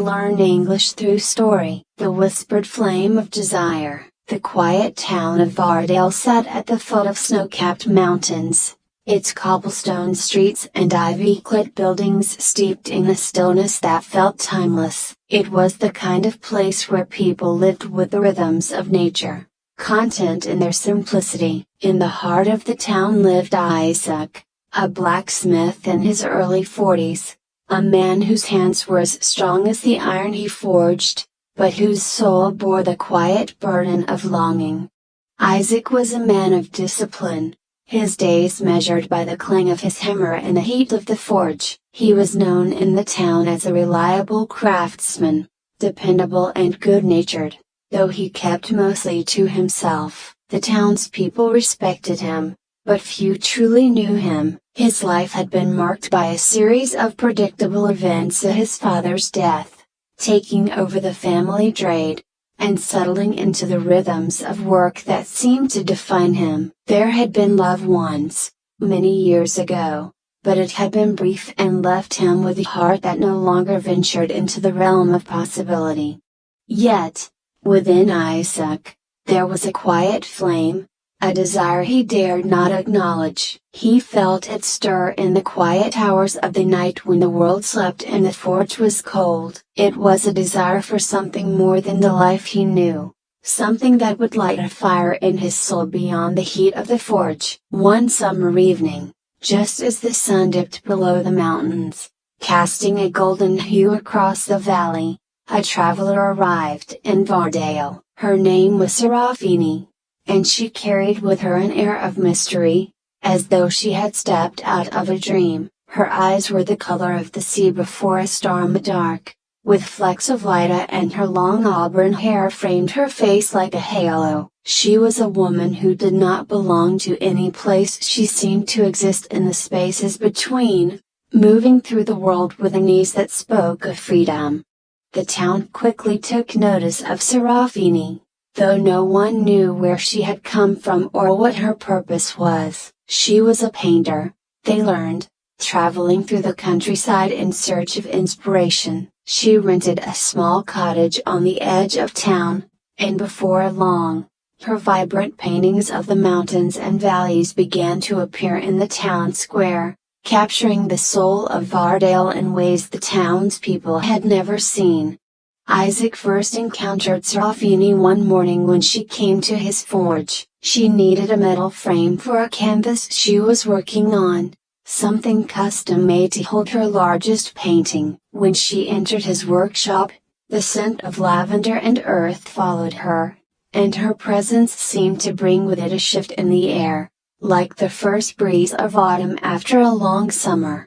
learn English through story. The whispered flame of desire. The quiet town of Vardale sat at the foot of snow-capped mountains, its cobblestone streets and ivy-clad buildings steeped in a stillness that felt timeless. It was the kind of place where people lived with the rhythms of nature, content in their simplicity. In the heart of the town lived Isaac, a blacksmith in his early 40s, a man whose hands were as strong as the iron he forged, but whose soul bore the quiet burden of longing. Isaac was a man of discipline, his days measured by the clang of his hammer in the heat of the forge. He was known in the town as a reliable craftsman, dependable and good-natured. Though he kept mostly to himself, the townspeople respected him, but few truly knew him. His life had been marked by a series of predictable events: his father's death, taking over the family trade, and settling into the rhythms of work that seemed to define him. There had been love once, many years ago, but it had been brief and left him with a heart that no longer ventured into the realm of possibility. Yet, within Isaac, there was a quiet flame, a desire he dared not acknowledge. He felt it stir in the quiet hours of the night when the world slept and the forge was cold. It was a desire for something more than the life he knew, something that would light a fire in his soul beyond the heat of the forge. One summer evening, just as the sun dipped below the mountains, casting a golden hue across the valley, a traveler arrived in Vardale. Her name was Serafini, and she carried with her an air of mystery, as though she had stepped out of a dream. Her eyes were the color of the sea before a storm dark, with flecks of light, and her long auburn hair framed her face like a halo. She was a woman who did not belong to any place. She seemed to exist in the spaces between, moving through the world with an ease that spoke of freedom. The town quickly took notice of Serafini, though no one knew where she had come from or what her purpose was. She was a painter, they learned, traveling through the countryside in search of inspiration. She rented a small cottage on the edge of town, and before long, her vibrant paintings of the mountains and valleys began to appear in the town square, capturing the soul of Vardale in ways the townspeople had never seen. Isaac first encountered Serafini one morning when she came to his forge. She needed a metal frame for a canvas she was working on, something custom made to hold her largest painting. When she entered his workshop, the scent of lavender and earth followed her, and her presence seemed to bring with it a shift in the air, like the first breeze of autumn after a long summer.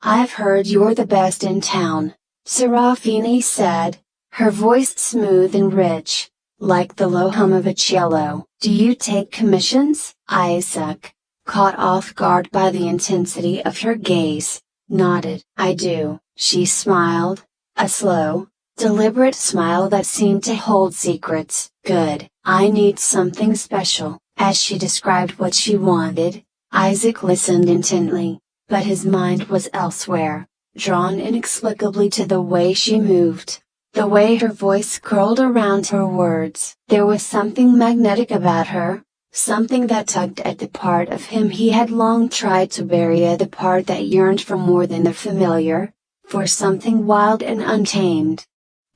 "I've heard you're the best in town," Serafini said, her voice smooth and rich, like the low hum of a cello. "Do you take commissions?" Isaac, caught off guard by the intensity of her gaze, nodded. "I do," she smiled, a slow, deliberate smile that seemed to hold secrets. "Good. I need something special." As she described what she wanted, Isaac listened intently, but his mind was elsewhere, drawn inexplicably to the way she moved, the way her voice curled around her words. There was something magnetic about her, something that tugged at the part of him he had long tried to bury, the part that yearned for more than the familiar, for something wild and untamed.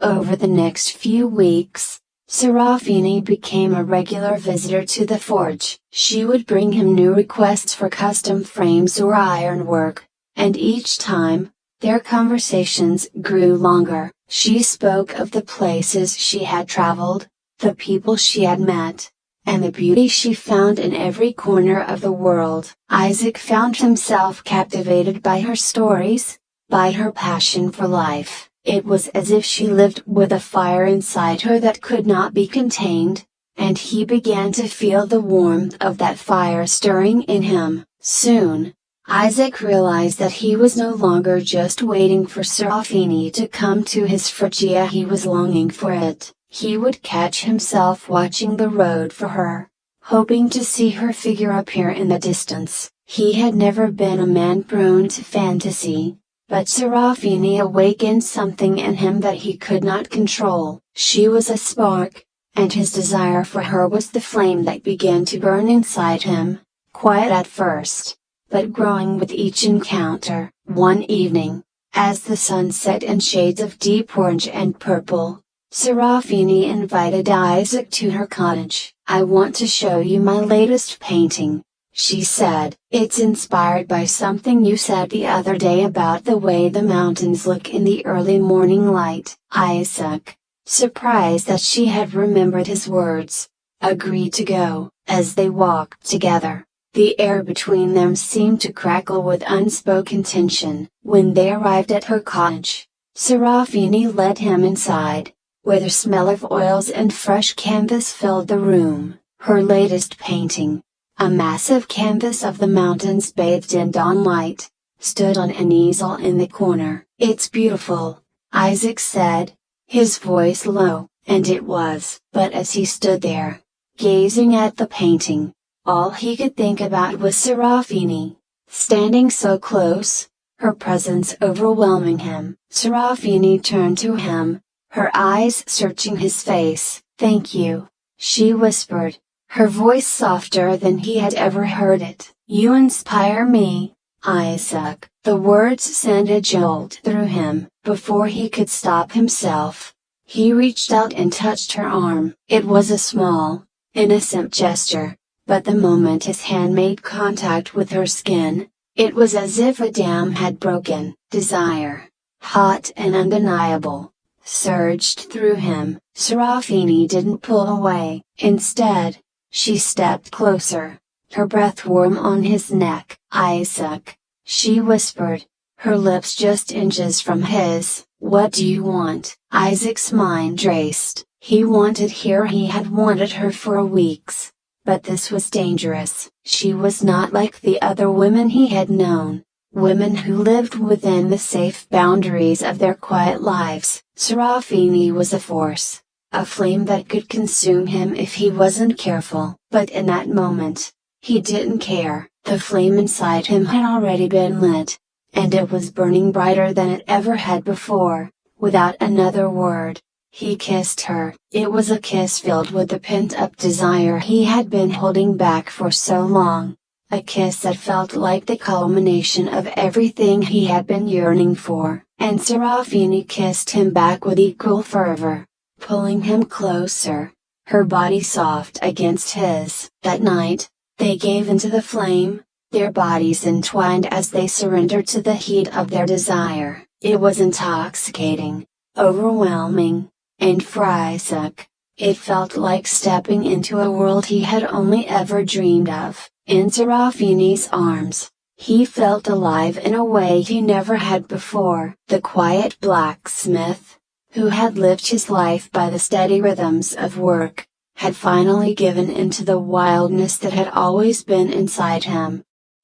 Over the next few weeks, Serafini became a regular visitor to the forge. She would bring him new requests for custom frames or ironwork, and each time, their conversations grew longer. She spoke of the places she had traveled, the people she had met, and the beauty she found in every corner of the world. Isaac found himself captivated by her stories, by her passion for life. It was as if she lived with a fire inside her that could not be contained, and he began to feel the warmth of that fire stirring in him. Soon, Isaac realized that he was no longer just waiting for Serafini to come to his Phrygia. He was longing for it. He would catch himself watching the road for her, hoping to see her figure appear in the distance. He had never been a man prone to fantasy, But Serafini awakened something in him that he could not control. She was a spark, and his desire for her was the flame that began to burn inside him, quiet at first, but growing with each encounter. One evening, as the sun set in shades of deep orange and purple, Serafini invited Isaac to her cottage. "I want to show you my latest painting," she said. "It's inspired by something you said the other day about the way the mountains look in the early morning light." Isaac, surprised that she had remembered his words, agreed to go. As they walked together, the air between them seemed to crackle with unspoken tension. When they arrived at her cottage, Serafini led him inside, where the smell of oils and fresh canvas filled the room. Her latest painting, a massive canvas of the mountains bathed in dawn light, stood on an easel in the corner. "It's beautiful," Isaac said, his voice low, and it was. But as he stood there, gazing at the painting, all he could think about was Serafini, standing so close, her presence overwhelming him. Serafini turned to him, her eyes searching his face. "Thank you," she whispered, her voice softer than he had ever heard it. "You inspire me, Isaac." The words sent a jolt through him. Before he could stop himself, he reached out and touched her arm. It was a small, innocent gesture, but the moment his hand made contact with her skin, it was as if a dam had broken. Desire, hot and undeniable, surged through him. Serafini didn't pull away. Instead, she stepped closer, her breath warm on his neck. "Isaac," she whispered, her lips just inches from his. "What do you want?" Isaac's mind raced. He wanted her. He had wanted her for weeks. But this was dangerous. She was not like the other women he had known. Women who lived within the safe boundaries of their quiet lives. Serafini was a force, a flame that could consume him if he wasn't careful. But in that moment, he didn't care. The flame inside him had already been lit, and it was burning brighter than it ever had before. Without another word, he kissed her. It was a kiss filled with the pent-up desire he had been holding back for so long. A kiss that felt like the culmination of everything he had been yearning for. And Serafini kissed him back with equal fervor, pulling him closer, her body soft against his. That night, they gave into the flame, their bodies entwined as they surrendered to the heat of their desire. It was intoxicating, overwhelming, and for Isaac, it felt like stepping into a world he had only ever dreamed of. In Serafini's arms, he felt alive in a way he never had before. The quiet blacksmith, who had lived his life by the steady rhythms of work, had finally given into the wildness that had always been inside him.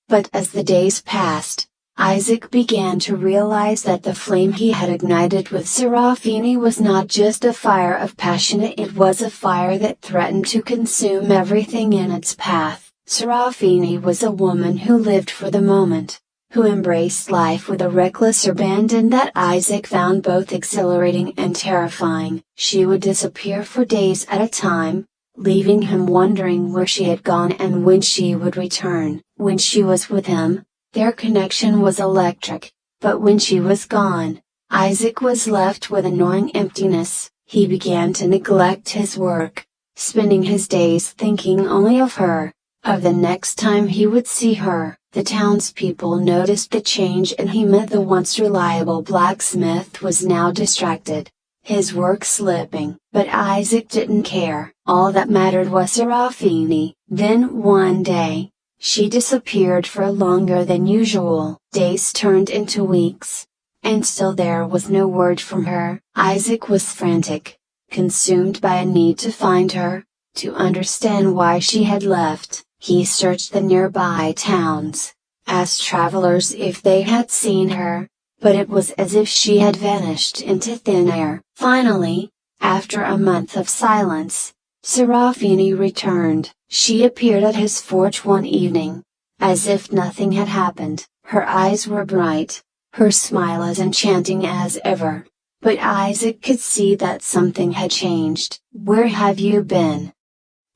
But as the days passed, Isaac began to realize that the flame he had ignited with Serafini was not just a fire of passion, it was a fire that threatened to consume everything in its path. Serafini was a woman who lived for the moment, who embraced life with a reckless abandon that Isaac found both exhilarating and terrifying. She would disappear for days at a time, leaving him wondering where she had gone and when she would return. When she was with him, their connection was electric, but when she was gone, Isaac was left with a gnawing emptiness. He began to neglect his work, spending his days thinking only of her, of the next time he would see her. The townspeople noticed the change in him. The once reliable blacksmith was now distracted, his work slipping. But Isaac didn't care. All that mattered was Serafini. Then one day, she disappeared for longer than usual. Days turned into weeks, and still there was no word from her. Isaac was frantic, consumed by a need to find her, to understand why she had left. He searched the nearby towns, asked travelers if they had seen her, but it was as if she had vanished into thin air. Finally, after a month of silence, Serafini returned. She appeared at his forge one evening, as if nothing had happened. Her eyes were bright, her smile as enchanting as ever. But Isaac could see that something had changed. "Where have you been?"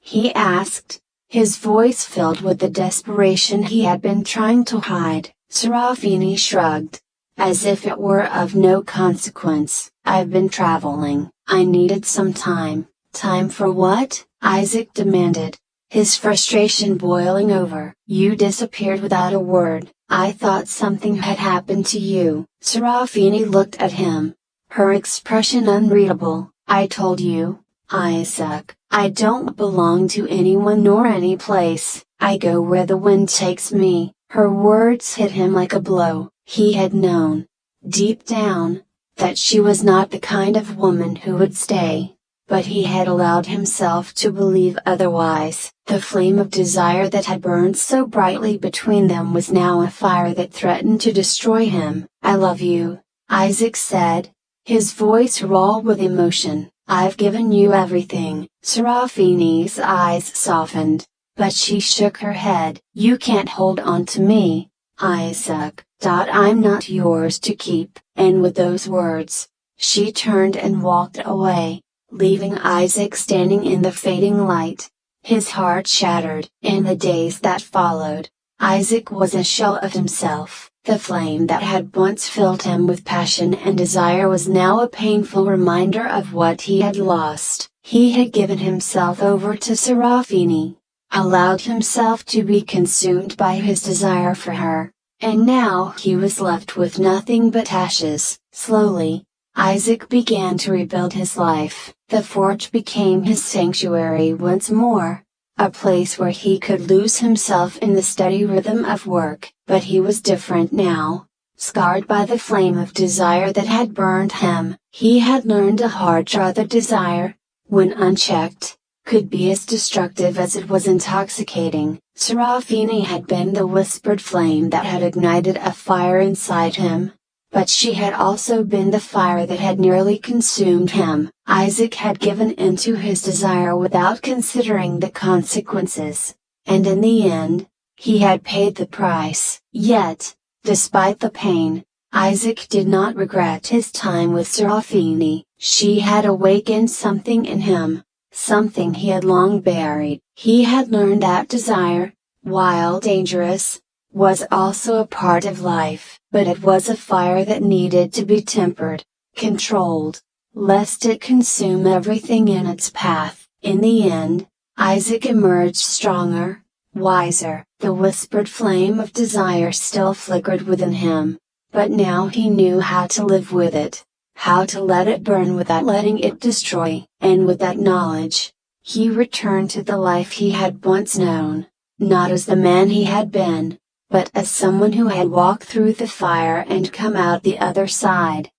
he asked, his voice filled with the desperation he had been trying to hide. Serafini shrugged, as if it were of no consequence. "I've been traveling. I needed some time." "Time for what?" Isaac demanded, his frustration boiling over. "You disappeared without a word. I thought something had happened to you." Serafini looked at him, her expression unreadable. "I told you, Isaac, I don't belong to anyone nor any place. I go where the wind takes me." Her words hit him like a blow. He had known, deep down, that she was not the kind of woman who would stay, but he had allowed himself to believe otherwise. The flame of desire that had burned so brightly between them was now a fire that threatened to destroy him. "I love you," Isaac said, his voice raw with emotion. "I've given you everything." Serafini's eyes softened, but she shook her head. "You can't hold on to me, Isaac. I'm not yours to keep." And with those words, she turned and walked away, leaving Isaac standing in the fading light, his heart shattered. In the days that followed, Isaac was a shell of himself. The flame that had once filled him with passion and desire was now a painful reminder of what he had lost. He had given himself over to Serafini, allowed himself to be consumed by his desire for her, and now he was left with nothing but ashes. Slowly, Isaac began to rebuild his life. The forge became his sanctuary once more, a place where he could lose himself in the steady rhythm of work. But he was different now, scarred by the flame of desire that had burned him. He had learned a hard truth that desire, when unchecked, could be as destructive as it was intoxicating. Serafini had been the whispered flame that had ignited a fire inside him, but she had also been the fire that had nearly consumed him. Isaac had given in to his desire without considering the consequences, and in the end, he had paid the price. Yet, despite the pain, Isaac did not regret his time with Serafini. She had awakened something in him, something he had long buried. He had learned that desire, while dangerous, was also a part of life. But it was a fire that needed to be tempered, controlled, lest it consume everything in its path. In the end, Isaac emerged stronger, wiser. The whispered flame of desire still flickered within him, but now he knew how to live with it, how to let it burn without letting it destroy. And with that knowledge, he returned to the life he had once known, not as the man he had been, but as someone who had walked through the fire and come out the other side.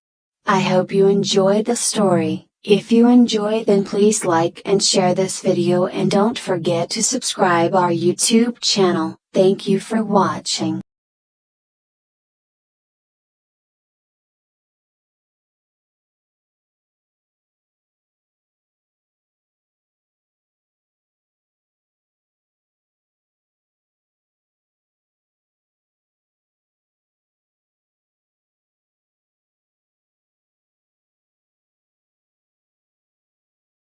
I hope you enjoyed the story. If you enjoyed, then please like and share this video, and don't forget to subscribe our YouTube channel. Thank you for watching.